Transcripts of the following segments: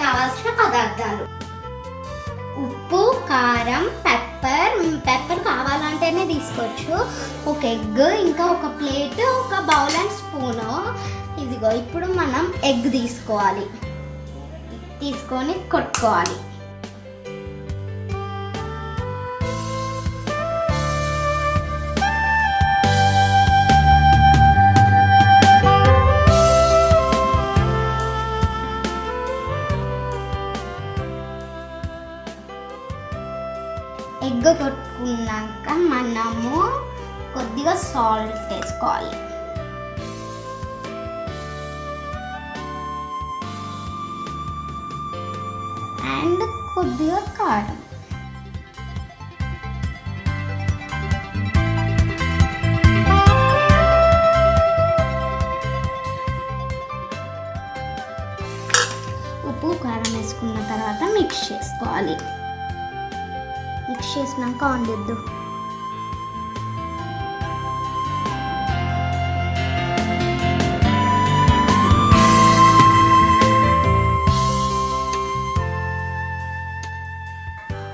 కావాల్సిన పదార్థాలు: ఉప్పు, కారం, పెప్పర్ కావాలంటేనే తీసుకోవచ్చు, ఒక ఎగ్, ఇంకా ఒక ప్లేట్, ఒక బౌల్ అండ్ స్పూను. ఇదిగో ఇప్పుడు మనం ఎగ్ తీసుకొని కొట్టుకోవాలి. ఎగ్ కొట్టుకున్నాక మనము కొద్దిగా సాల్ట్ వేసుకోవాలి. అండ్ కొద్దిగా కారం. ఉప్పు, కారం వేసుకున్న తర్వాత మిక్స్ చేసుకోవాలి. మిక్స్ చేసినాక వండిద్దు.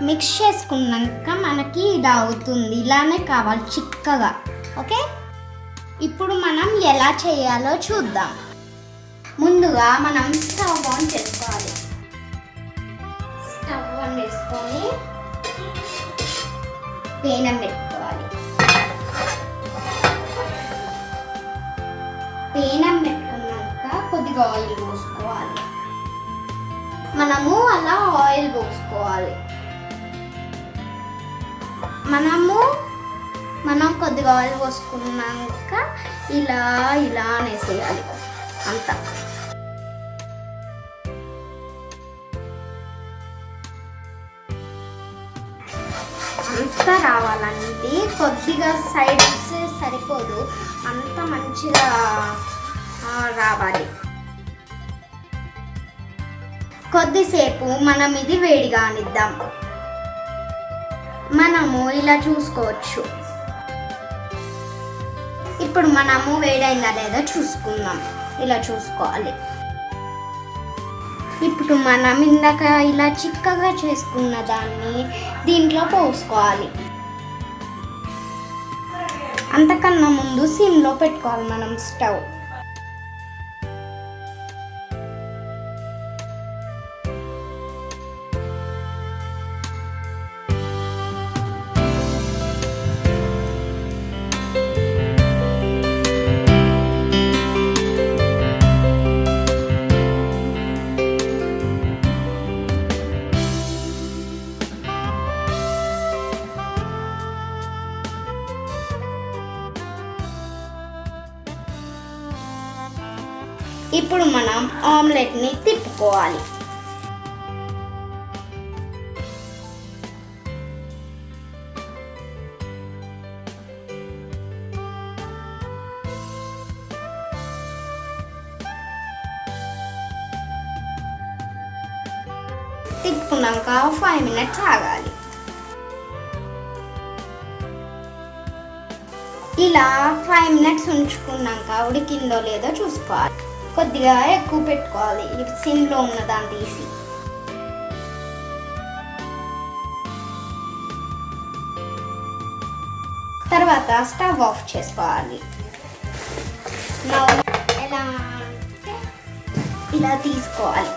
మిక్స్ చేసుకున్నాక మనకి ఇలా అవుతుంది, ఇలానే కావాలి చిక్కగా. ఓకే, ఇప్పుడు మనం ఎలా చేయాలో చూద్దాం. ముందుగా మనం స్టవ్ ఆన్ చేసుకోవాలి. స్టవ్ ఆన్ చేసుకొని పేనం పెట్టుకోవాలి. పేనం పెట్టుకున్నాక కొద్దిగా ఆయిల్ పోసుకోవాలి. మనము అలా ఆయిల్ పోసుకోవాలి. మనం కొద్దిగా ఆయిల్ పోసుకున్నాక ఇలా అనేసేయాలి అంతా. అంతా రావాలండి, కొద్దిగా సైడ్స్ సరిపోదు, అంత మంచిగా రావాలి. కొద్దిసేపు మనం ఇది వేడిగా అనిద్దాం. మనము ఇలా చూసుకోవచ్చు. ఇప్పుడు మనము వేడైందా లేదా చూసుకుందాం. ఇలా చూసుకోవాలి. ఇప్పుడు మనం ఇందాక ఇలా చిక్కగా చేసుకున్న దాన్ని దీంట్లో పోసుకోవాలి. అంతకన్నా ముందు సిమ్లో పెట్టుకోవాలి మనం స్టవ్. ఇప్పుడు మనం ఆమ్లెట్ని తిప్పుకోవాలి. తిప్పుకున్నాక 5 మినిట్స్ ఆగాలి. ఇలా 5 మినిట్స్ ఉంచుకున్నాక ఉడికిందో లేదో చూసుకోవాలి. కొద్దిగా ఎక్కువ పెట్టుకోవాలి, సిమ్లో ఉన్న దాన్ని తీసి. తర్వాత స్టవ్ ఆఫ్ చేసుకోవాలి. ఎలా అంటే ఇలా తీసుకోవాలి.